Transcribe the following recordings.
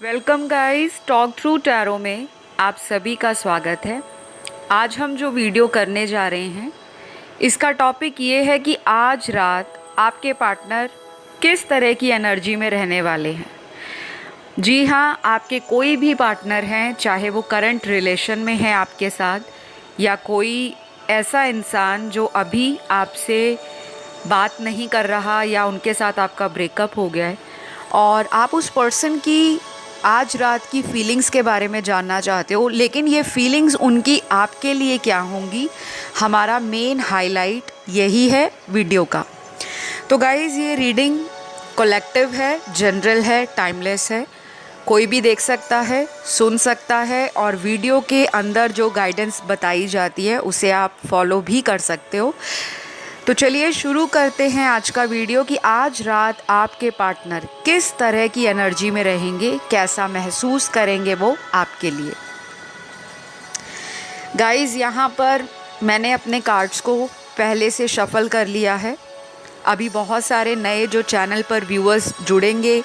Welcome guys, talk through tarot में आप सभी का स्वागत है। आज हम जो वीडियो करने जा रहे हैं इसका टॉपिक ये है कि आज रात आपके पार्टनर किस तरह की एनर्जी में रहने वाले हैं। जी हाँ, आपके कोई भी पार्टनर हैं, चाहे वो करंट रिलेशन में है आपके साथ या कोई ऐसा इंसान जो अभी आपसे बात नहीं कर रहा या उनके साथ आपका ब्रेकअप हो गया है और आप उस पर्सन की आज रात की फीलिंग्स के बारे में जानना चाहते हो, लेकिन ये फीलिंग्स उनकी आपके लिए क्या होंगी, हमारा मेन हाईलाइट यही है वीडियो का। तो गाइज़, ये रीडिंग कलेक्टिव है, जनरल है, टाइमलेस है, कोई भी देख सकता है, सुन सकता है और वीडियो के अंदर जो गाइडेंस बताई जाती है उसे आप फॉलो भी कर सकते हो। तो चलिए शुरू करते हैं आज का वीडियो कि आज रात आपके पार्टनर किस तरह की एनर्जी में रहेंगे, कैसा महसूस करेंगे वो आपके लिए। गाइस, यहाँ पर मैंने अपने कार्ड्स को पहले से शफल कर लिया है। अभी बहुत सारे नए जो चैनल पर व्यूअर्स जुड़ेंगे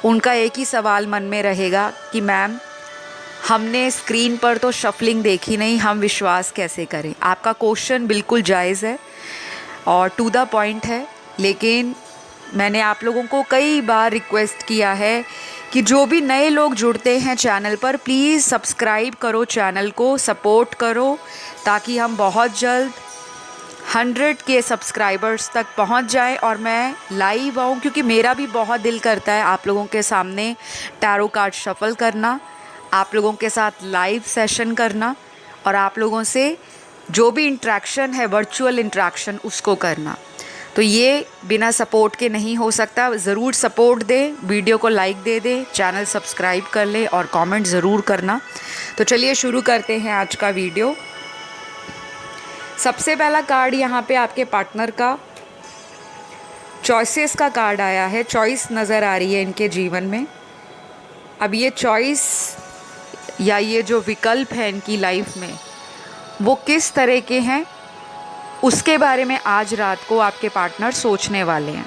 उनका एक ही सवाल मन में रहेगा कि मैम, हमने स्क्रीन पर तो शफलिंग देखी नहीं, हम विश्वास कैसे करें। आपका क्वेश्चन बिल्कुल जायज़ है और टू द पॉइंट है, लेकिन मैंने आप लोगों को कई बार रिक्वेस्ट किया है कि जो भी नए लोग जुड़ते हैं चैनल पर, प्लीज़ सब्सक्राइब करो, चैनल को सपोर्ट करो ताकि हम बहुत जल्द 100 के सब्सक्राइबर्स तक पहुंच जाएं और मैं लाइव आऊं, क्योंकि मेरा भी बहुत दिल करता है आप लोगों के सामने टैरो कार्ड शफल करना, आप लोगों के साथ लाइव सेशन करना और आप लोगों से जो भी इंट्रैक्शन है, वर्चुअल इंट्रैक्शन, उसको करना। तो ये बिना सपोर्ट के नहीं हो सकता। ज़रूर सपोर्ट दें, वीडियो को लाइक दे दें, चैनल सब्सक्राइब कर लें और कमेंट ज़रूर करना। तो चलिए शुरू करते हैं आज का वीडियो। सबसे पहला कार्ड यहाँ पे आपके पार्टनर का चॉइसेस का कार्ड आया है। चॉइस नज़र आ रही है इनके जीवन में। अब ये चॉइस या ये जो विकल्प है इनकी लाइफ में वो किस तरह के हैं, उसके बारे में आज रात को आपके पार्टनर सोचने वाले हैं।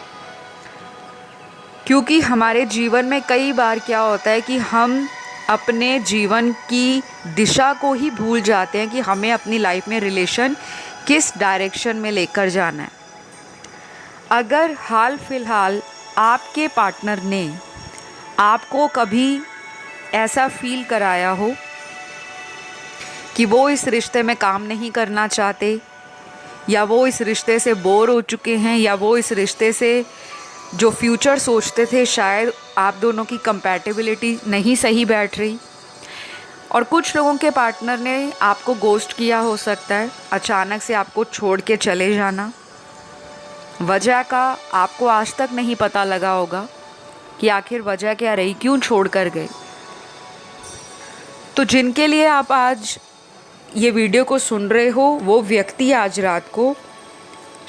क्योंकि हमारे जीवन में कई बार क्या होता है कि हम अपने जीवन की दिशा को ही भूल जाते हैं कि हमें अपनी लाइफ में रिलेशन किस डायरेक्शन में लेकर जाना है। अगर हाल फिलहाल आपके पार्टनर ने आपको कभी ऐसा फील कराया हो कि वो इस रिश्ते में काम नहीं करना चाहते, या वो इस रिश्ते से बोर हो चुके हैं, या वो इस रिश्ते से जो फ्यूचर सोचते थे शायद आप दोनों की कंपैटिबिलिटी नहीं सही बैठ रही, और कुछ लोगों के पार्टनर ने आपको गोस्ट किया हो सकता है, अचानक से आपको छोड़ के चले जाना, वजह का आपको आज तक नहीं पता लगा होगा कि आखिर वजह क्या रही, क्यों छोड़ कर गए। तो जिनके लिए आप आज ये वीडियो को सुन रहे हो, वो व्यक्ति आज रात को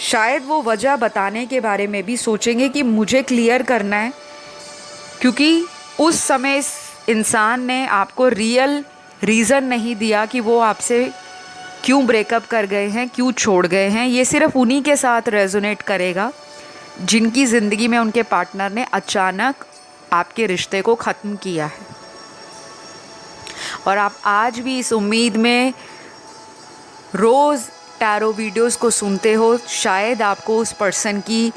शायद वो वजह बताने के बारे में भी सोचेंगे कि मुझे क्लियर करना है, क्योंकि उस समय इस इंसान ने आपको रियल रीज़न नहीं दिया कि वो आपसे क्यों ब्रेकअप कर गए हैं, क्यों छोड़ गए हैं। ये सिर्फ उन्हीं के साथ रेजोनेट करेगा जिनकी ज़िंदगी में उनके पार्टनर ने अचानक आपके रिश्ते को ख़त्म किया है। और आप आज भी इस उम्मीद में रोज़ टैरो वीडियोस को सुनते हो, शायद आपको उस पर्सन की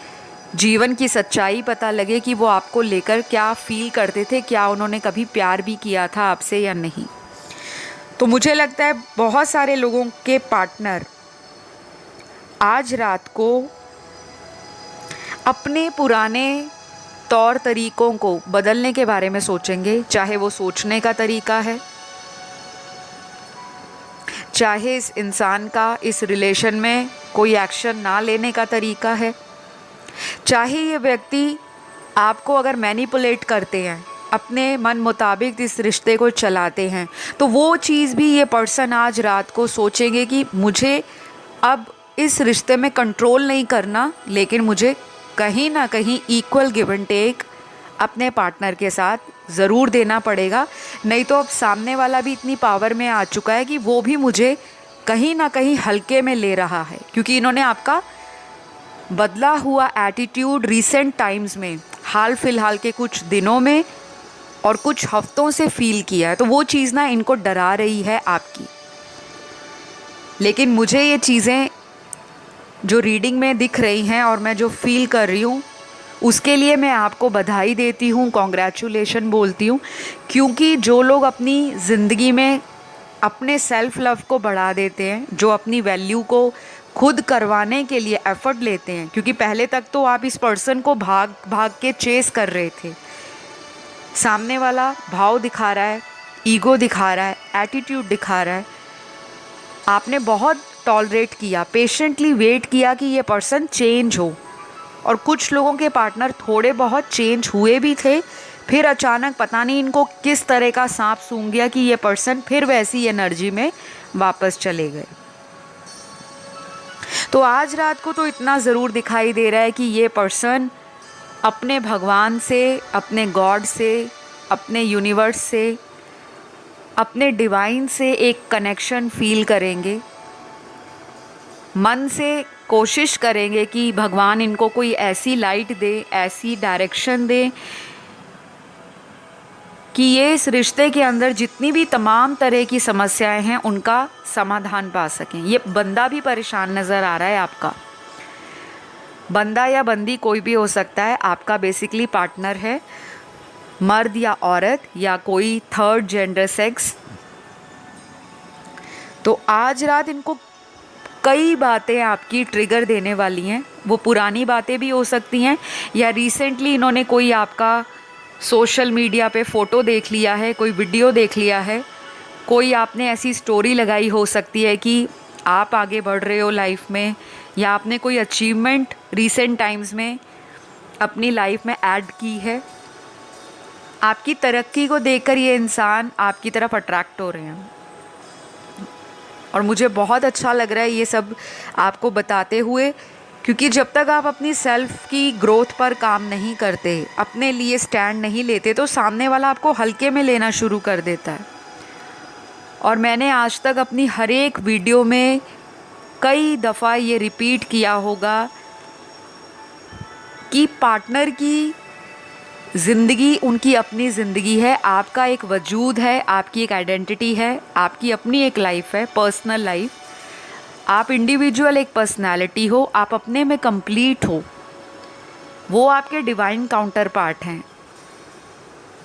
जीवन की सच्चाई पता लगे कि वो आपको लेकर क्या फील करते थे, क्या उन्होंने कभी प्यार भी किया था आपसे या नहीं। तो मुझे लगता है बहुत सारे लोगों के पार्टनर आज रात को अपने पुराने तौर तरीक़ों को बदलने के बारे में सोचेंगे, चाहे वो सोचने का तरीका है, चाहे इस इंसान का इस रिलेशन में कोई एक्शन ना लेने का तरीका है, चाहे ये व्यक्ति आपको अगर मैनिपुलेट करते हैं, अपने मन मुताबिक इस रिश्ते को चलाते हैं, तो वो चीज़ भी ये पर्सन आज रात को सोचेंगे कि मुझे अब इस रिश्ते में कंट्रोल नहीं करना, लेकिन मुझे कहीं ना कहीं इक्वल गिव एंड टेक अपने पार्टनर के साथ ज़रूर देना पड़ेगा। नहीं तो अब सामने वाला भी इतनी पावर में आ चुका है कि वो भी मुझे कहीं ना कहीं हल्के में ले रहा है, क्योंकि इन्होंने आपका बदला हुआ एटीट्यूड रिसेंट टाइम्स में, हाल फिलहाल के कुछ दिनों में और कुछ हफ्तों से फील किया है, तो वो चीज़ ना इनको डरा रही है आपकी। लेकिन मुझे ये चीज़ें जो रीडिंग में दिख रही हैं और मैं जो फील कर रही हूँ, उसके लिए मैं आपको बधाई देती हूँ, कॉन्ग्रेचुलेशन बोलती हूँ। क्योंकि जो लोग अपनी ज़िंदगी में अपने सेल्फ लव को बढ़ा देते हैं, जो अपनी वैल्यू को खुद करवाने के लिए एफर्ट लेते हैं, क्योंकि पहले तक तो आप इस पर्सन को भाग भाग के चेस कर रहे थे, सामने वाला भाव दिखा रहा है, ईगो दिखा रहा है, एटीट्यूड दिखा रहा है, आपने बहुत टॉलरेट किया, पेशेंटली वेट किया कि ये पर्सन चेंज हो। और कुछ लोगों के पार्टनर थोड़े बहुत चेंज हुए भी थे, फिर अचानक पता नहीं इनको किस तरह का सांप सूंघ गया कि ये पर्सन फिर वैसी एनर्जी में वापस चले गए। तो आज रात को तो इतना ज़रूर दिखाई दे रहा है कि ये पर्सन अपने भगवान से, अपने गॉड से, अपने यूनिवर्स से, अपने डिवाइन से एक कनेक्शन फील करेंगे, मन से कोशिश करेंगे कि भगवान इनको कोई ऐसी लाइट दे, ऐसी डायरेक्शन दे कि ये इस रिश्ते के अंदर जितनी भी तमाम तरह की समस्याएं हैं उनका समाधान पा सकें। ये बंदा भी परेशान नज़र आ रहा है आपका, बंदा या बंदी कोई भी हो सकता है, आपका बेसिकली पार्टनर है, मर्द या औरत या कोई थर्ड जेंडर सेक्स। तो आज रात इनको कई बातें आपकी ट्रिगर देने वाली हैं। वो पुरानी बातें भी हो सकती हैं, या रिसेंटली इन्होंने कोई आपका सोशल मीडिया पे फ़ोटो देख लिया है, कोई वीडियो देख लिया है, कोई आपने ऐसी स्टोरी लगाई हो सकती है कि आप आगे बढ़ रहे हो लाइफ में, या आपने कोई अचीवमेंट रिसेंट टाइम्स में अपनी लाइफ में ऐड की है। आपकी तरक्की को देखकर ये इंसान आपकी तरफ अट्रैक्ट हो रहे हैं, और मुझे बहुत अच्छा लग रहा है ये सब आपको बताते हुए, क्योंकि जब तक आप अपनी सेल्फ की ग्रोथ पर काम नहीं करते, अपने लिए स्टैंड नहीं लेते, तो सामने वाला आपको हल्के में लेना शुरू कर देता है। और मैंने आज तक अपनी हर एक वीडियो में कई दफ़ा ये रिपीट किया होगा कि पार्टनर की ज़िंदगी उनकी अपनी ज़िंदगी है, आपका एक वजूद है, आपकी एक आइडेंटिटी है, आपकी अपनी एक लाइफ है, पर्सनल लाइफ। आप इंडिविजुअल एक पर्सनालिटी हो, आप अपने में कंप्लीट हो, वो आपके डिवाइन काउंटर पार्ट हैं।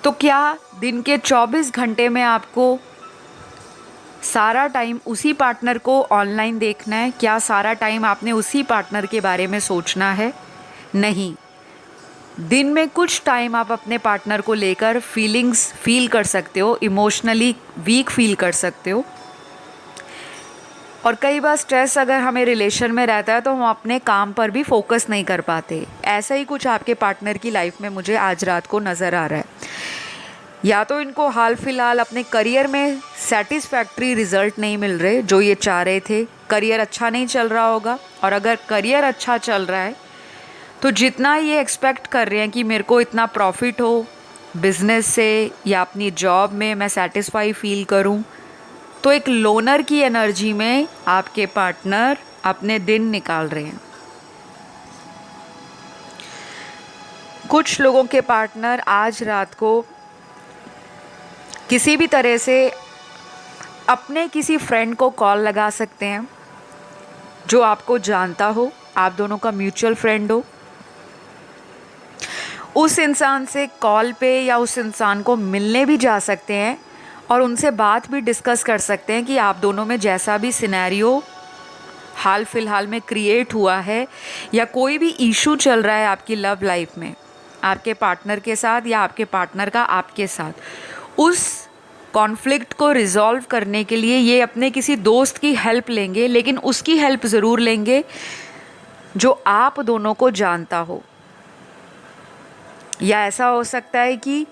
तो क्या दिन के 24 घंटे में आपको सारा टाइम उसी पार्टनर को ऑनलाइन देखना है? क्या सारा टाइम आपने उसी पार्टनर के बारे में सोचना है? नहीं। दिन में कुछ टाइम आप अपने पार्टनर को लेकर फीलिंग्स फील कर सकते हो, इमोशनली वीक फील कर सकते हो। और कई बार स्ट्रेस अगर हमें रिलेशन में रहता है तो हम अपने काम पर भी फोकस नहीं कर पाते। ऐसा ही कुछ आपके पार्टनर की लाइफ में मुझे आज रात को नज़र आ रहा है। या तो इनको हाल फिलहाल अपने करियर में सेटिस्फैक्ट्री रिज़ल्ट नहीं मिल रहे जो ये चाह रहे थे, करियर अच्छा नहीं चल रहा होगा। और अगर करियर अच्छा चल रहा है तो जितना ये एक्सपेक्ट कर रहे हैं कि मेरे को इतना प्रॉफिट हो बिज़नेस से या अपनी जॉब में, मैं सेटिस्फाई फील करूं, तो एक लोनर की एनर्जी में आपके पार्टनर अपने दिन निकाल रहे हैं। कुछ लोगों के पार्टनर आज रात को किसी भी तरह से अपने किसी फ्रेंड को कॉल लगा सकते हैं जो आपको जानता हो, आप दोनों का म्यूचुअल फ्रेंड हो। उस इंसान से कॉल पे या उस इंसान को मिलने भी जा सकते हैं और उनसे बात भी डिस्कस कर सकते हैं कि आप दोनों में जैसा भी सिनेरियो हाल फिलहाल में क्रिएट हुआ है या कोई भी इशू चल रहा है आपकी लव लाइफ में, आपके पार्टनर के साथ या आपके पार्टनर का आपके साथ, उस कॉन्फ्लिक्ट को रिजॉल्व करने के लिए ये अपने किसी दोस्त की हेल्प लेंगे, लेकिन उसकी हेल्प ज़रूर लेंगे जो आप दोनों को जानता हो। या ऐसा हो सकता है कि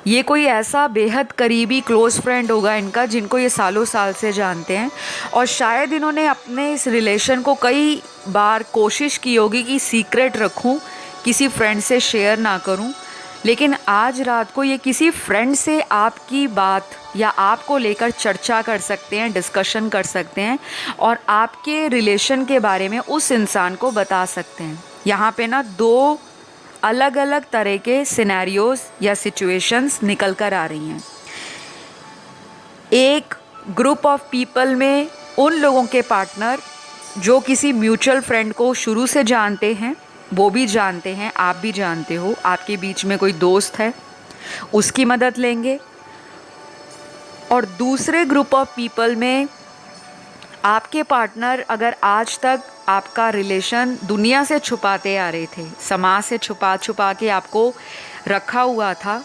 ये कोई ऐसा बेहद करीबी क्लोज़ फ्रेंड होगा इनका जिनको ये सालों साल से जानते हैं, और शायद इन्होंने अपने इस रिलेशन को कई बार कोशिश की होगी कि सीक्रेट रखूं, किसी फ्रेंड से शेयर ना करूं, लेकिन आज रात को ये किसी फ्रेंड से आपकी बात या आपको लेकर चर्चा कर सकते हैं, डिस्कशन कर सकते हैं और आपके रिलेशन के बारे में उस इंसान को बता सकते हैं। यहाँ पे ना दो अलग अलग तरह के सिनेरियोज या सिचुएशंस निकल कर आ रही हैं। एक ग्रुप ऑफ पीपल में उन लोगों के पार्टनर जो किसी म्यूचुअल फ्रेंड को शुरू से जानते हैं, वो भी जानते हैं, आप भी जानते हो, आपके बीच में कोई दोस्त है, उसकी मदद लेंगे। और दूसरे ग्रुप ऑफ पीपल में आपके पार्टनर अगर आज तक आपका रिलेशन दुनिया से छुपाते आ रहे थे, समाज से छुपा छुपा के आपको रखा हुआ था,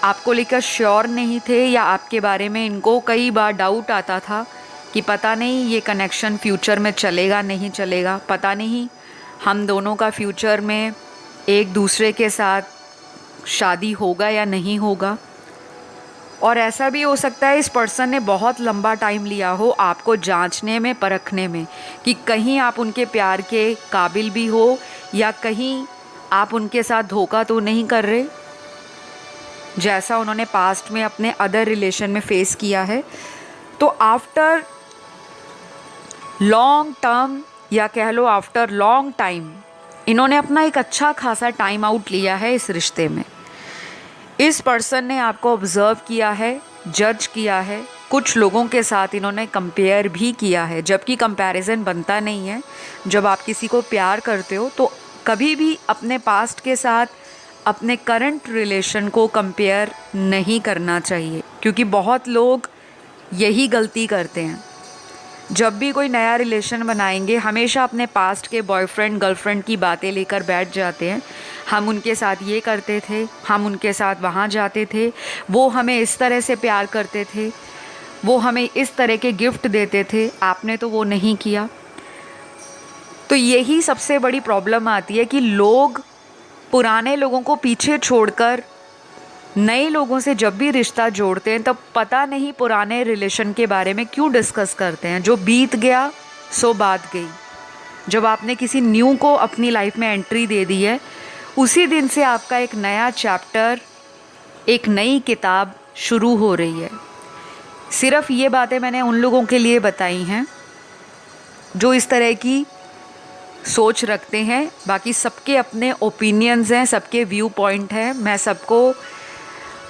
आपको लेकर श्योर नहीं थे, या आपके बारे में इनको कई बार डाउट आता था कि पता नहीं ये कनेक्शन फ्यूचर में चलेगा नहीं चलेगा, पता नहीं हम दोनों का फ्यूचर में एक दूसरे के साथ शादी होगा या नहीं होगा। और ऐसा भी हो सकता है इस पर्सन ने बहुत लंबा टाइम लिया हो आपको जांचने में, परखने में, कि कहीं आप उनके प्यार के काबिल भी हो या कहीं आप उनके साथ धोखा तो नहीं कर रहे, जैसा उन्होंने पास्ट में अपने अदर रिलेशन में फेस किया है। तो आफ्टर लॉन्ग टर्म या कह लो आफ्टर लॉन्ग टाइम इन्होंने अपना एक अच्छा खासा टाइम आउट लिया है इस रिश्ते में। इस पर्सन ने आपको ऑब्ज़र्व किया है, जज किया है, कुछ लोगों के साथ इन्होंने कंपेयर भी किया है, जबकि कंपैरिजन बनता नहीं है। जब आप किसी को प्यार करते हो तो कभी भी अपने पास्ट के साथ अपने करंट रिलेशन को कंपेयर नहीं करना चाहिए, क्योंकि बहुत लोग यही गलती करते हैं। जब भी कोई नया रिलेशन बनाएंगे हमेशा अपने पास्ट के बॉयफ्रेंड गर्लफ्रेंड की बातें लेकर बैठ जाते हैं। हम उनके साथ ये करते थे, हम उनके साथ वहाँ जाते थे, वो हमें इस तरह से प्यार करते थे, वो हमें इस तरह के गिफ्ट देते थे, आपने तो वो नहीं किया। तो यही सबसे बड़ी प्रॉब्लम आती है कि लोग पुराने लोगों को पीछे छोड़कर नए लोगों से जब भी रिश्ता जोड़ते हैं तब पता नहीं पुराने रिलेशन के बारे में क्यों डिस्कस करते हैं। जो बीत गया सो बात गई। जब आपने किसी न्यू को अपनी लाइफ में एंट्री दे दी है, उसी दिन से आपका एक नया चैप्टर, एक नई किताब शुरू हो रही है। सिर्फ ये बातें मैंने उन लोगों के लिए बताई हैं जो इस तरह की सोच रखते हैं। बाकी सबके अपने ओपिनियंस हैं, सबके व्यू पॉइंट हैं। मैं सबको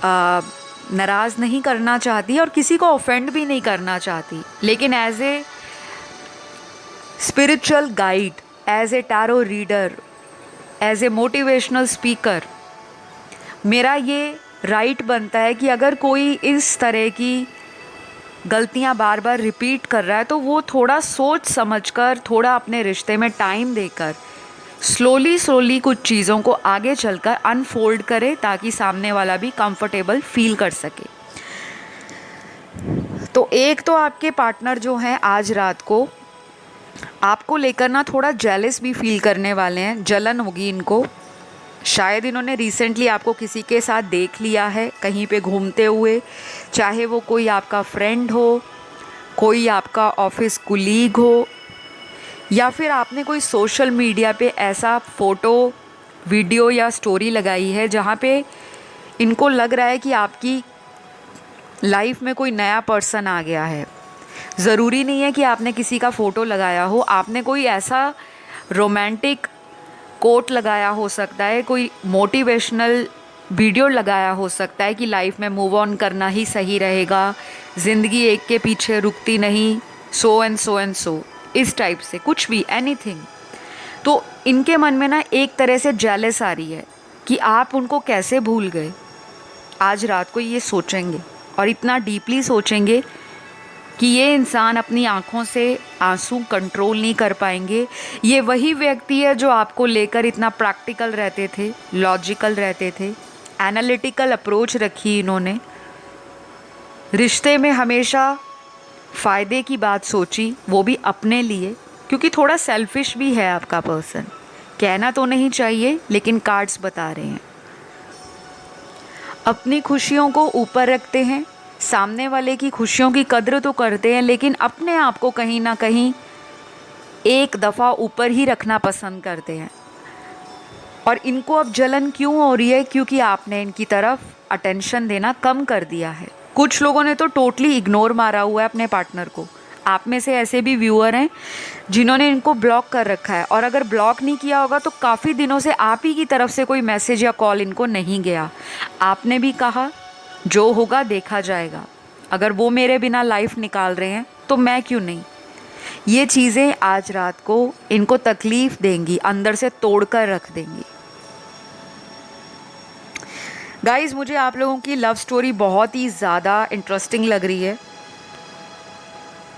नाराज़ नहीं करना चाहती और किसी को ऑफेंड भी नहीं करना चाहती, लेकिन as a spiritual guide, as a tarot reader, as a motivational speaker, मेरा ये राइट बनता है कि अगर कोई इस तरह की गलतियां बार बार रिपीट कर रहा है तो वो थोड़ा सोच समझकर, थोड़ा अपने रिश्ते में टाइम देकर स्लोली कुछ चीज़ों को आगे चलकर अनफोल्ड करे, ताकि सामने वाला भी कंफर्टेबल फील कर सके। तो एक तो आपके पार्टनर जो हैं आज रात को आपको लेकर ना थोड़ा जेलस भी फील करने वाले हैं, जलन होगी इनको। शायद इन्होंने रिसेंटली आपको किसी के साथ देख लिया है कहीं पे घूमते हुए, चाहे वो कोई आपका फ्रेंड हो, कोई आपका ऑफिस कुलीग हो, या फिर आपने कोई सोशल मीडिया पे ऐसा फ़ोटो, वीडियो या स्टोरी लगाई है जहाँ पे इनको लग रहा है कि आपकी लाइफ में कोई नया पर्सन आ गया है। ज़रूरी नहीं है कि आपने किसी का फ़ोटो लगाया हो, आपने कोई ऐसा रोमांटिक कोट लगाया हो सकता है, कोई मोटिवेशनल वीडियो लगाया हो सकता है कि लाइफ में मूव ऑन करना ही सही रहेगा, ज़िंदगी एक के पीछे रुकती नहीं, so and so and so, इस टाइप से कुछ भी, एनीथिंग। तो इनके मन में ना एक तरह से जेलस आ रही है कि आप उनको कैसे भूल गए। आज रात को ये सोचेंगे और इतना डीपली सोचेंगे कि ये इंसान अपनी आँखों से आंसू कंट्रोल नहीं कर पाएंगे। ये वही व्यक्ति है जो आपको लेकर इतना प्रैक्टिकल रहते थे, लॉजिकल रहते थे, एनालिटिकल अप्रोच रखी इन्होंने, रिश्ते में हमेशा फ़ायदे की बात सोची, वो भी अपने लिए, क्योंकि थोड़ा सेल्फिश भी है आपका पर्सन। कहना तो नहीं चाहिए लेकिन कार्ड्स बता रहे हैं। अपनी खुशियों को ऊपर रखते हैं, सामने वाले की खुशियों की कद्र तो करते हैं, लेकिन अपने आप को कहीं ना कहीं एक दफ़ा ऊपर ही रखना पसंद करते हैं। और इनको अब जलन क्यों हो रही है? क्योंकि आपने इनकी तरफ अटेंशन देना कम कर दिया है। कुछ लोगों ने तो टोटली इग्नोर मारा हुआ है अपने पार्टनर को। आप में से ऐसे भी व्यूअर हैं जिन्होंने इनको ब्लॉक कर रखा है, और अगर ब्लॉक नहीं किया होगा तो काफ़ी दिनों से आप ही की तरफ से कोई मैसेज या कॉल इनको नहीं गया। आपने भी कहा जो होगा देखा जाएगा, अगर वो मेरे बिना लाइफ निकाल रहे हैं तो मैं क्यों नहीं। ये चीज़ें आज रात को इनको तकलीफ़ देंगी, अंदर से तोड़ कर रख देंगी। गाइज़, मुझे आप लोगों की लव स्टोरी बहुत ही ज़्यादा इंटरेस्टिंग लग रही है।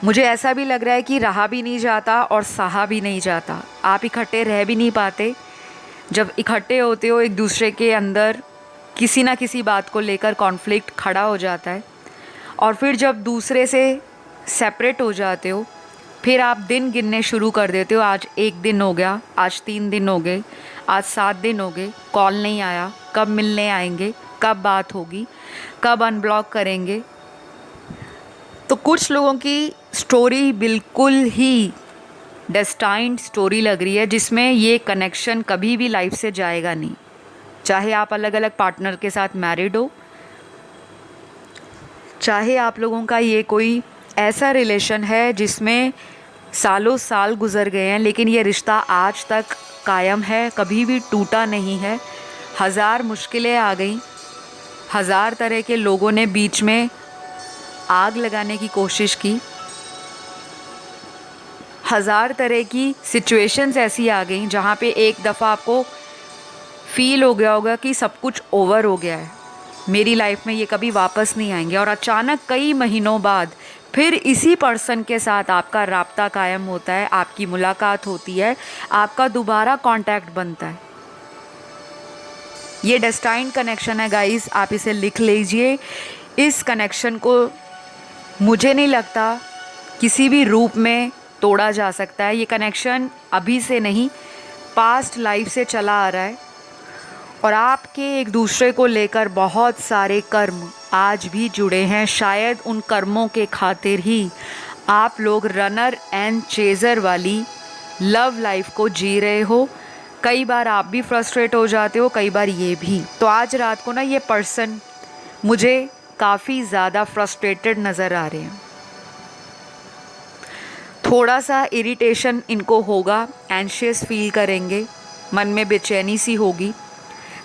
मुझे ऐसा भी लग रहा है कि रहा भी नहीं जाता और सहा भी नहीं जाता। आप इकट्ठे रह भी नहीं पाते। जब इकट्ठे होते हो एक दूसरे के अंदर किसी ना किसी बात को लेकर कॉन्फ्लिक्ट खड़ा हो जाता है, और फिर जब दूसरे से सेपरेट हो जाते हो फिर आप दिन गिनने शुरू कर देते हो। आज 1 दिन हो गया, आज 3 दिन हो गए, आज 7 दिन हो गए, कॉल नहीं आया, कब मिलने आएंगे, कब बात होगी, कब अनब्लॉक करेंगे। तो कुछ लोगों की स्टोरी बिल्कुल ही डेस्टाइन्ड स्टोरी लग रही है, जिसमें ये कनेक्शन कभी भी लाइफ से जाएगा नहीं। चाहे आप अलग अलग पार्टनर के साथ मैरिड हो, चाहे आप लोगों का ये कोई ऐसा रिलेशन है जिसमें सालों साल गुजर गए हैं, लेकिन ये रिश्ता आज तक कायम है, कभी भी टूटा नहीं है। 1000 मुश्किलें आ गई, 1000 तरह के लोगों ने बीच में आग लगाने की कोशिश की, 1000 तरह की सिचुएशंस ऐसी आ गई जहाँ पे एक दफ़ा आपको फील हो गया होगा कि सब कुछ ओवर हो गया है, मेरी लाइफ में ये कभी वापस नहीं आएंगे। और अचानक कई महीनों बाद फिर इसी पर्सन के साथ आपका राब्ता कायम होता है, आपकी मुलाकात होती है, आपका दोबारा कांटेक्ट बनता है। ये डेस्टाइन्ड कनेक्शन है गाइस, आप इसे लिख लीजिए। इस कनेक्शन को मुझे नहीं लगता किसी भी रूप में तोड़ा जा सकता है। ये कनेक्शन अभी से नहीं, पास्ट लाइफ से चला आ रहा है, और आपके एक दूसरे को लेकर बहुत सारे कर्म आज भी जुड़े हैं। शायद उन कर्मों के खातिर ही आप लोग रनर एंड चेज़र वाली लव लाइफ को जी रहे हो। कई बार आप भी फ्रस्ट्रेट हो जाते हो, कई बार ये भी। तो आज रात को ना ये पर्सन मुझे काफ़ी ज़्यादा फ्रस्ट्रेटेड नज़र आ रहे हैं। थोड़ा सा इरिटेशन इनको होगा, एंशियस फील करेंगे, मन में बेचैनी सी होगी,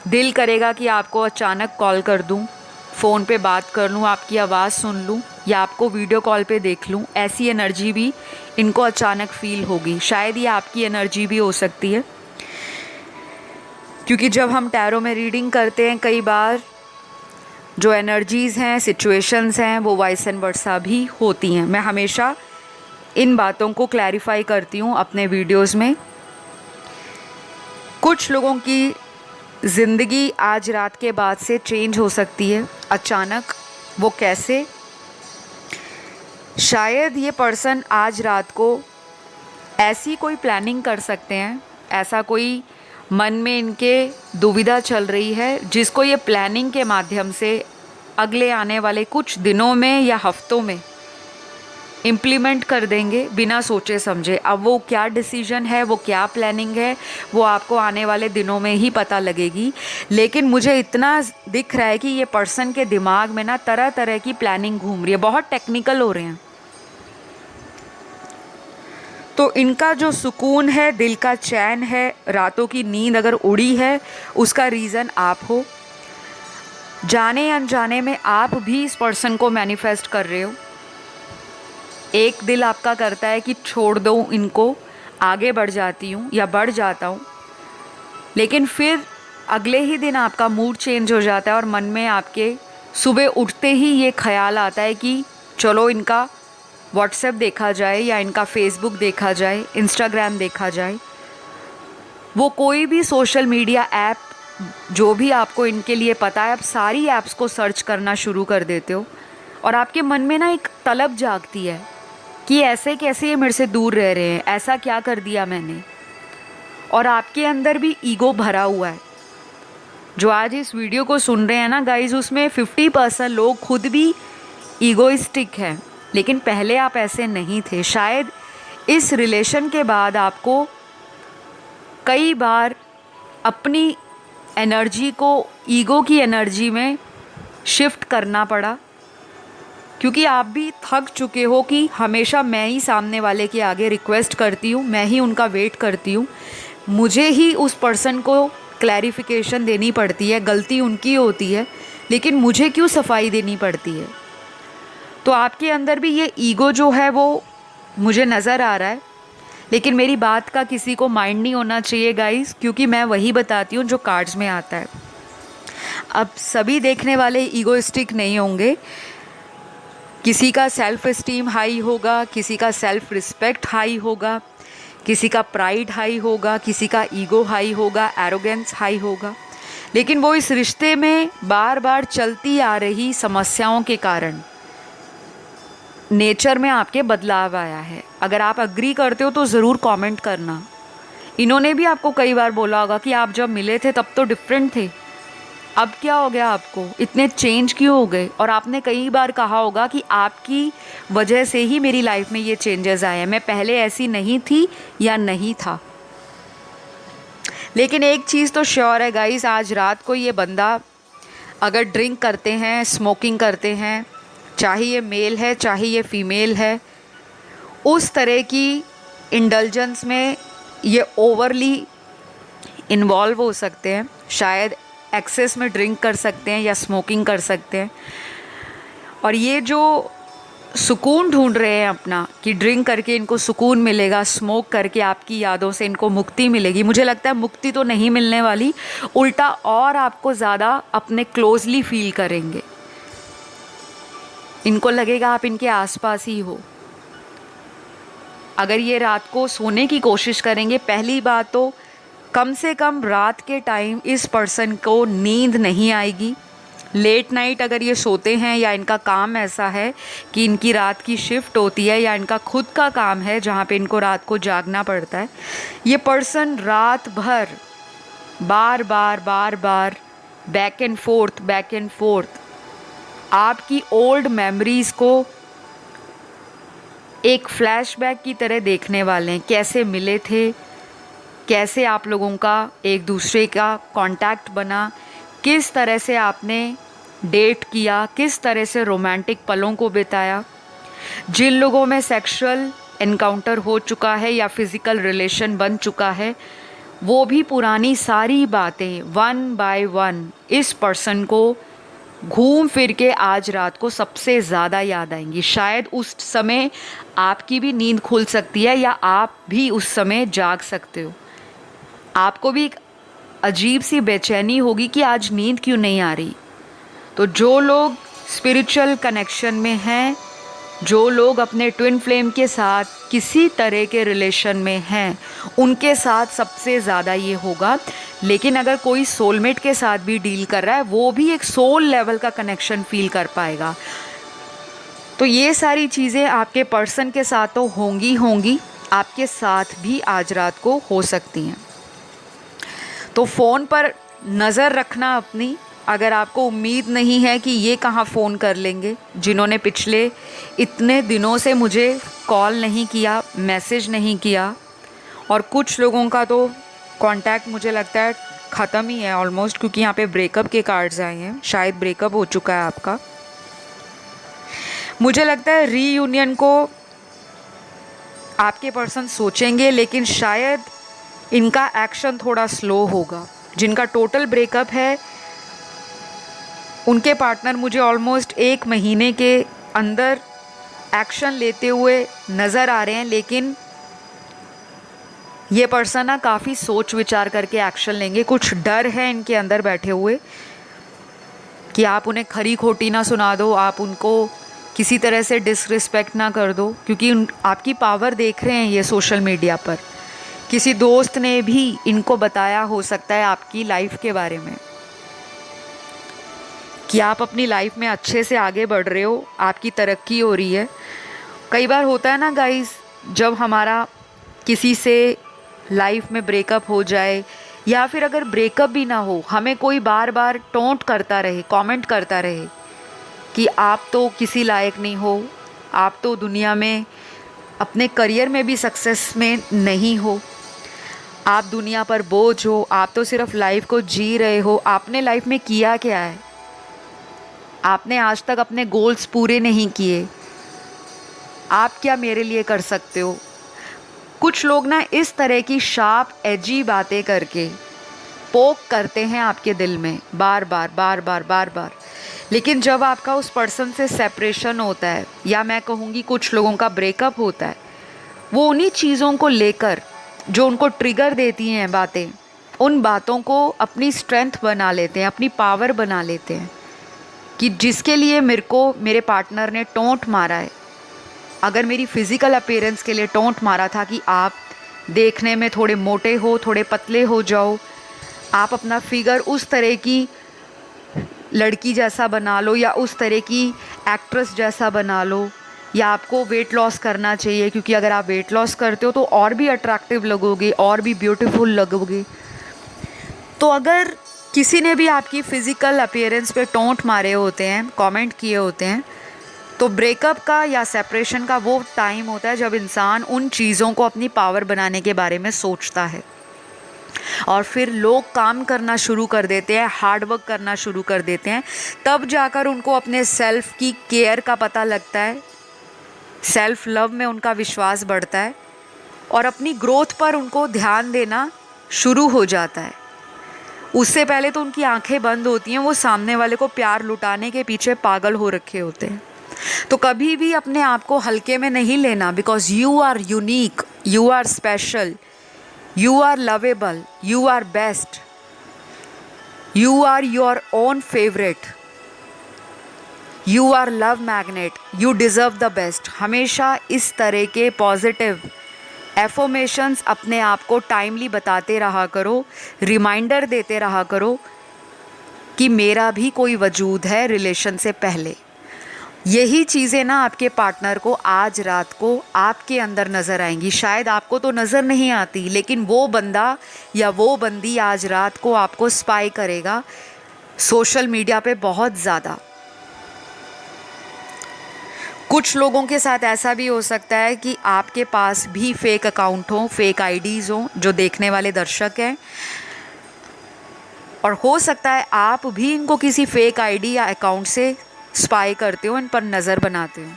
दिल करेगा कि आपको अचानक कॉल कर दूं, फ़ोन पे बात कर लूं, आपकी आवाज़ सुन लूं, या आपको वीडियो कॉल पे देख लूं। ऐसी एनर्जी भी इनको अचानक फ़ील होगी। शायद ये आपकी एनर्जी भी हो सकती है, क्योंकि जब हम टैरो में रीडिंग करते हैं कई बार जो एनर्जीज़ हैं, सिचुएशंस हैं, वो वाइस एंड वर्सा भी होती हैं। मैं हमेशा इन बातों को क्लैरिफाई करती हूँ अपने वीडियोस में। कुछ लोगों की ज़िंदगी आज रात के बाद से चेंज हो सकती है अचानक। वो कैसे? शायद ये पर्सन आज रात को ऐसी कोई प्लानिंग कर सकते हैं, ऐसा कोई मन में इनके दुविधा चल रही है, जिसको ये प्लानिंग के माध्यम से अगले आने वाले कुछ दिनों में या हफ्तों में इम्प्लीमेंट कर देंगे बिना सोचे समझे। अब वो क्या डिसीजन है, वो क्या प्लानिंग है, वो आपको आने वाले दिनों में ही पता लगेगी। लेकिन मुझे इतना दिख रहा है कि ये पर्सन के दिमाग में ना तरह तरह की प्लानिंग घूम रही है, बहुत टेक्निकल हो रहे हैं। तो इनका जो सुकून है, दिल का चैन है, रातों की नींद अगर उड़ी है, उसका रीज़न आप हो। जाने अनजाने में आप भी इस पर्सन को मैनिफेस्ट कर रहे हो। एक दिल आपका करता है कि छोड़ दो इनको, आगे बढ़ जाती हूँ या बढ़ जाता हूँ, लेकिन फिर अगले ही दिन आपका मूड चेंज हो जाता है और मन में आपके सुबह उठते ही ये ख्याल आता है कि चलो इनका व्हाट्सएप देखा जाए, या इनका फेसबुक देखा जाए, इंस्टाग्राम देखा जाए। वो कोई भी सोशल मीडिया ऐप जो भी आपको इनके लिए पता है, आप सारी ऐप्स को सर्च करना शुरू कर देते हो, और आपके मन में ना एक तलब जागती है कि ऐसे कैसे ये मेरे से दूर रह रहे हैं, ऐसा क्या कर दिया मैंने। और आपके अंदर भी ईगो भरा हुआ है। जो आज इस वीडियो को सुन रहे हैं ना गाइज, उसमें 50% लोग खुद भी ईगोइस्टिक हैं, लेकिन पहले आप ऐसे नहीं थे। शायद इस रिलेशन के बाद आपको कई बार अपनी एनर्जी को ईगो की एनर्जी में शिफ्ट करना पड़ा, क्योंकि आप भी थक चुके हो कि हमेशा मैं ही सामने वाले के आगे रिक्वेस्ट करती हूँ, मैं ही उनका वेट करती हूँ, मुझे ही उस पर्सन को क्लैरिफिकेशन देनी पड़ती है, गलती उनकी होती है लेकिन मुझे क्यों सफाई देनी पड़ती है। तो आपके अंदर भी ये ईगो जो है वो मुझे नज़र आ रहा है, लेकिन मेरी बात का किसी को माइंड नहीं होना चाहिए गाइस, क्योंकि मैं वही बताती हूँ जो कार्ड्स में आता है। अब सभी देखने वाले ईगोइस्टिक नहीं होंगे, किसी का सेल्फ एस्टीम हाई होगा, किसी का सेल्फ रिस्पेक्ट हाई होगा, किसी का प्राइड हाई होगा, किसी का ईगो हाई होगा, एरोगेंस हाई होगा, लेकिन वो इस रिश्ते में बार बार चलती आ रही समस्याओं के कारण नेचर में आपके बदलाव आया है। अगर आप अग्री करते हो तो ज़रूर कमेंट करना। इन्होंने भी आपको कई बार बोला होगा कि आप जब मिले थे तब तो डिफरेंट थे, अब क्या हो गया, आपको इतने चेंज क्यों हो गए। और आपने कई बार कहा होगा कि आपकी वजह से ही मेरी लाइफ में ये चेंजेस आए हैं, मैं पहले ऐसी नहीं थी या नहीं था। लेकिन एक चीज़ तो श्योर है गाइस, आज रात को ये बंदा अगर ड्रिंक करते हैं, स्मोकिंग करते हैं, चाहे ये मेल है चाहे ये फीमेल है, उस तरह की इंडल्जेंस में ये ओवरली इन्वॉल्व हो सकते हैं, शायद एक्सेस में ड्रिंक कर सकते हैं या स्मोकिंग कर सकते हैं। और ये जो सुकून ढूंढ रहे हैं अपना कि ड्रिंक करके इनको सुकून मिलेगा, स्मोक करके आपकी यादों से इनको मुक्ति मिलेगी, मुझे लगता है मुक्ति तो नहीं मिलने वाली, उल्टा और आपको ज़्यादा अपने क्लोजली फील करेंगे। इनको लगेगा आप इनके आसपास ही हो। अगर ये रात को सोने की कोशिश करेंगे, पहली बात तो कम से कम रात के टाइम इस पर्सन को नींद नहीं आएगी। लेट नाइट अगर ये सोते हैं या इनका काम ऐसा है कि इनकी रात की शिफ्ट होती है या इनका खुद का काम है जहाँ पे इनको रात को जागना पड़ता है, ये पर्सन रात भर बार बार बैक एंड फोर्थ आपकी ओल्ड मेमोरीज़ को एक फ्लैशबैक की तरह देखने वाले हैं। कैसे मिले थे, कैसे आप लोगों का एक दूसरे का कांटेक्ट बना, किस तरह से आपने डेट किया, किस तरह से रोमांटिक पलों को बिताया। जिन लोगों में सेक्सुअल एनकाउंटर हो चुका है या फिज़िकल रिलेशन बन चुका है, वो भी पुरानी सारी बातें वन बाय वन इस पर्सन को घूम फिर के आज रात को सबसे ज़्यादा याद आएंगी। शायद उस समय आपकी भी नींद खुल सकती है या आप भी उस समय जाग सकते हो। आपको भी एक अजीब सी बेचैनी होगी कि आज नींद क्यों नहीं आ रही। तो जो लोग स्पिरिचुअल कनेक्शन में हैं, जो लोग अपने ट्विन फ्लेम के साथ किसी तरह के रिलेशन में हैं, उनके साथ सबसे ज़्यादा ये होगा। लेकिन अगर कोई सोलमेट के साथ भी डील कर रहा है, वो भी एक सोल लेवल का कनेक्शन फील कर पाएगा। तो ये सारी चीज़ें आपके पर्सन के साथ तो होंगी, आपके साथ भी आज रात को हो सकती हैं। तो फ़ोन पर नज़र रखना अपनी। अगर आपको उम्मीद नहीं है कि ये कहाँ फ़ोन कर लेंगे, जिन्होंने पिछले इतने दिनों से मुझे कॉल नहीं किया, मैसेज नहीं किया, और कुछ लोगों का तो कांटेक्ट मुझे लगता है ख़त्म ही है ऑलमोस्ट, क्योंकि यहाँ पे ब्रेकअप के कार्ड्स आए हैं। शायद ब्रेकअप हो चुका है आपका। मुझे लगता है रीयूनियन को आपके पर्सन सोचेंगे, लेकिन शायद इनका एक्शन थोड़ा स्लो होगा। जिनका टोटल ब्रेकअप है उनके पार्टनर मुझे ऑलमोस्ट 1 महीने के अंदर एक्शन लेते हुए नज़र आ रहे हैं, लेकिन ये पर्सन ना काफ़ी सोच विचार करके एक्शन लेंगे। कुछ डर है इनके अंदर बैठे हुए कि आप उन्हें खरी खोटी ना सुना दो, आप उनको किसी तरह से डिसरिस्पेक्ट ना कर दो, क्योंकि आपकी पावर देख रहे हैं ये सोशल मीडिया पर। किसी दोस्त ने भी इनको बताया हो सकता है आपकी लाइफ के बारे में कि आप अपनी लाइफ में अच्छे से आगे बढ़ रहे हो, आपकी तरक्की हो रही है। कई बार होता है ना गाइस, जब हमारा किसी से लाइफ में ब्रेकअप हो जाए या फिर अगर ब्रेकअप भी ना हो, हमें कोई बार बार टोंट करता रहे, कमेंट करता रहे कि आप तो किसी लायक नहीं हो, आप तो दुनिया में अपने करियर में भी सक्सेस में नहीं हो, आप दुनिया पर बोझ हो, आप तो सिर्फ लाइफ को जी रहे हो, आपने लाइफ में किया क्या है। आपने आज तक अपने गोल्स पूरे नहीं किए, आप क्या मेरे लिए कर सकते हो। कुछ लोग ना इस तरह की शार्प एजी बातें करके पोक करते हैं आपके दिल में बार बार बार बार बार बार। लेकिन जब आपका उस पर्सन से सेपरेशन होता है, या मैं कहूँगी कुछ लोगों का ब्रेकअप होता है, वो उन्हीं चीज़ों को लेकर जो उनको ट्रिगर देती हैं बातें, उन बातों को अपनी स्ट्रेंथ बना लेते हैं, अपनी पावर बना लेते हैं कि जिसके लिए मेरे को मेरे पार्टनर ने टोंट मारा है, अगर मेरी फ़िज़िकल अपीयरेंस के लिए टोंट मारा था कि आप देखने में थोड़े मोटे हो, थोड़े पतले हो जाओ, आप अपना फिगर उस तरह की लड़की जैसा बना लो या उस तरह की एक्ट्रेस जैसा बना लो, या आपको वेट लॉस करना चाहिए क्योंकि अगर आप वेट लॉस करते हो तो और भी अट्रैक्टिव लगोगे, और भी ब्यूटीफुल लगोगे। तो अगर किसी ने भी आपकी फ़िज़िकल अपीयरेंस पे टोंट मारे होते हैं, कमेंट किए होते हैं, तो ब्रेकअप का या सेपरेशन का वो टाइम होता है जब इंसान उन चीज़ों को अपनी पावर बनाने के बारे में सोचता है। और फिर लोग काम करना शुरू कर देते हैं, हार्ड वर्क करना शुरू कर देते हैं, तब जाकर उनको अपने सेल्फ़ की केयर का पता लगता है, सेल्फ़ लव में उनका विश्वास बढ़ता है और अपनी ग्रोथ पर उनको ध्यान देना शुरू हो जाता है। उससे पहले तो उनकी आंखें बंद होती हैं, वो सामने वाले को प्यार लुटाने के पीछे पागल हो रखे होते हैं। तो कभी भी अपने आप को हल्के में नहीं लेना, because you are unique, you are special, you are lovable, you are best, you are your own favourite, you are love magnet, you deserve the best. हमेशा इस तरह के पॉजिटिव एफर्मेशंस अपने आप को टाइमली बताते रहा करो, रिमाइंडर देते रहा करो कि मेरा भी कोई वजूद है रिलेशन से पहले। यही चीज़ें ना आपके पार्टनर को आज रात को आपके अंदर नज़र आएंगी। शायद आपको तो नज़र नहीं आती, लेकिन वो बंदा या वो बंदी आज रात को आपको स्पाई करेगा सोशल मीडिया पे बहुत ज़्यादा। कुछ लोगों के साथ ऐसा भी हो सकता है कि आपके पास भी फेक अकाउंट हो, फेक आईडीज़ हो जो देखने वाले दर्शक हैं, और हो सकता है आप भी इनको किसी फेक आईडी या अकाउंट से स्पाई करते हो, इन पर नज़र बनाते हो।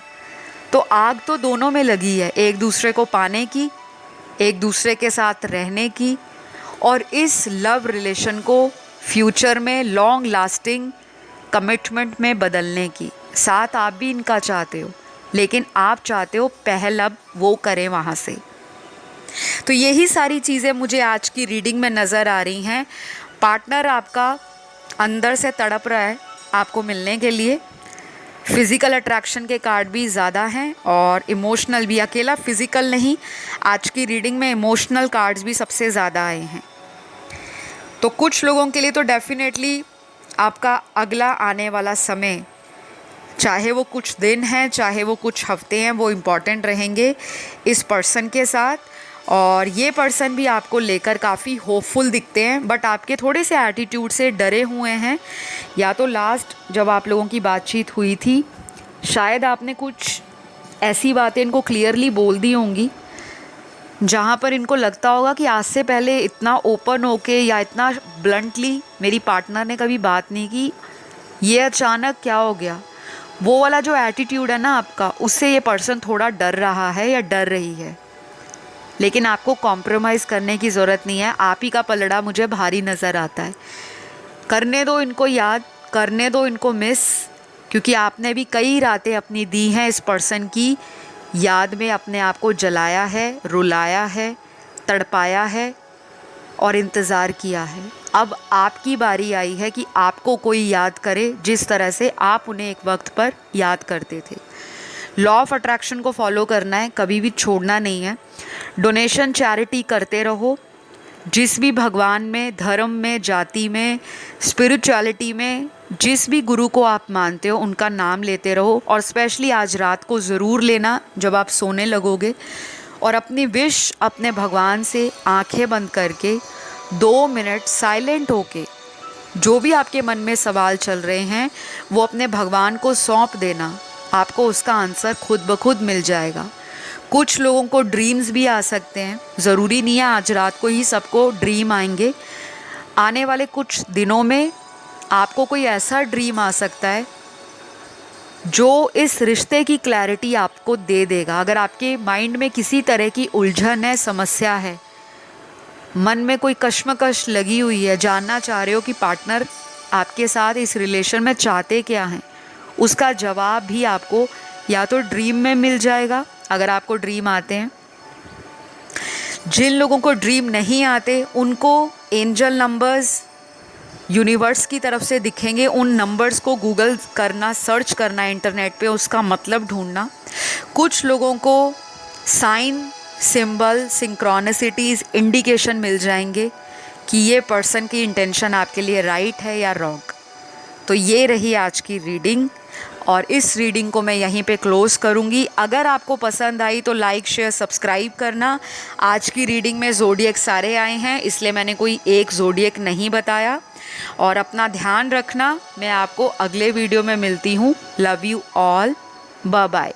तो आग तो दोनों में लगी है, एक दूसरे को पाने की, एक दूसरे के साथ रहने की, और इस लव रिलेशन को फ्यूचर में लॉन्ग लास्टिंग कमिटमेंट में बदलने की। साथ आप भी इनका चाहते हो, लेकिन आप चाहते हो पहल अब वो करें वहाँ से। तो यही सारी चीज़ें मुझे आज की रीडिंग में नज़र आ रही हैं। पार्टनर आपका अंदर से तड़प रहा है आपको मिलने के लिए। फिज़िकल अट्रैक्शन के कार्ड भी ज़्यादा हैं और इमोशनल भी। अकेला फिज़िकल नहीं, आज की रीडिंग में इमोशनल कार्ड्स भी सबसे ज़्यादा आए हैं। तो कुछ लोगों के लिए तो डेफिनेटली आपका अगला आने वाला समय, चाहे वो कुछ दिन हैं चाहे वो कुछ हफ्ते हैं, वो इम्पॉर्टेंट रहेंगे इस पर्सन के साथ। और ये पर्सन भी आपको लेकर काफ़ी होपफुल दिखते हैं, बट आपके थोड़े से एटीट्यूड से डरे हुए हैं। या तो लास्ट जब आप लोगों की बातचीत हुई थी, शायद आपने कुछ ऐसी बातें इनको क्लियरली बोल दी होंगी जहाँ पर इनको लगता होगा कि आज से पहले इतना ओपन होके या इतना ब्लंटली मेरी पार्टनर ने कभी बात नहीं की, ये अचानक क्या हो गया। वो वाला जो एटीट्यूड है ना आपका, उससे ये पर्सन थोड़ा डर रहा है या डर रही है। लेकिन आपको कॉम्प्रोमाइज़ करने की ज़रूरत नहीं है। आप ही का पलड़ा मुझे भारी नज़र आता है। करने दो इनको याद, करने दो इनको मिस, क्योंकि आपने भी कई रातें अपनी दी हैं इस पर्सन की याद में, अपने आप को जलाया है, रुलाया है, तड़पाया है और इंतज़ार किया है। अब आपकी बारी आई है कि आपको कोई याद करे जिस तरह से आप उन्हें एक वक्त पर याद करते थे। लॉ ऑफ अट्रैक्शन को फॉलो करना है, कभी भी छोड़ना नहीं है। डोनेशन, चैरिटी करते रहो। जिस भी भगवान में, धर्म में, जाति में, स्पिरिचुअलिटी में जिस भी गुरु को आप मानते हो उनका नाम लेते रहो। और स्पेशली आज रात को ज़रूर लेना जब आप सोने लगोगे, और अपनी विश अपने भगवान से आंखें बंद करके 2 मिनट साइलेंट होके जो भी आपके मन में सवाल चल रहे हैं वो अपने भगवान को सौंप देना। आपको उसका आंसर खुद ब खुद मिल जाएगा। कुछ लोगों को ड्रीम्स भी आ सकते हैं, ज़रूरी नहीं है आज रात को ही सबको ड्रीम आएंगे। आने वाले कुछ दिनों में आपको कोई ऐसा ड्रीम आ सकता है जो इस रिश्ते की क्लैरिटी आपको दे देगा। अगर आपके माइंड में किसी तरह की उलझन है, समस्या है, मन में कोई कश्मकश लगी हुई है, जानना चाह रहे हो कि पार्टनर आपके साथ इस रिलेशन में चाहते क्या हैं, उसका जवाब भी आपको या तो ड्रीम में मिल जाएगा, अगर आपको ड्रीम आते हैं। जिन लोगों को ड्रीम नहीं आते उनको एंजल नंबर्स यूनिवर्स की तरफ से दिखेंगे। उन नंबर्स को गूगल करना, सर्च करना इंटरनेट पे, उसका मतलब ढूंढना। कुछ लोगों को साइन, सिंबल, सिंक्रोनिसिटीज़, इंडिकेशन मिल जाएंगे कि ये पर्सन की इंटेंशन आपके लिए राइट है या रॉन्ग। तो ये रही आज की रीडिंग, और इस रीडिंग को मैं यहीं पे क्लोज़ करूँगी। अगर आपको पसंद आई तो लाइक, शेयर, सब्सक्राइब करना। आज की रीडिंग में ज़ोडिएक सारे आए हैं, इसलिए मैंने कोई एक ज़ोडिएक नहीं बताया। और अपना ध्यान रखना। मैं आपको अगले वीडियो में मिलती हूँ। Love you all, bye bye.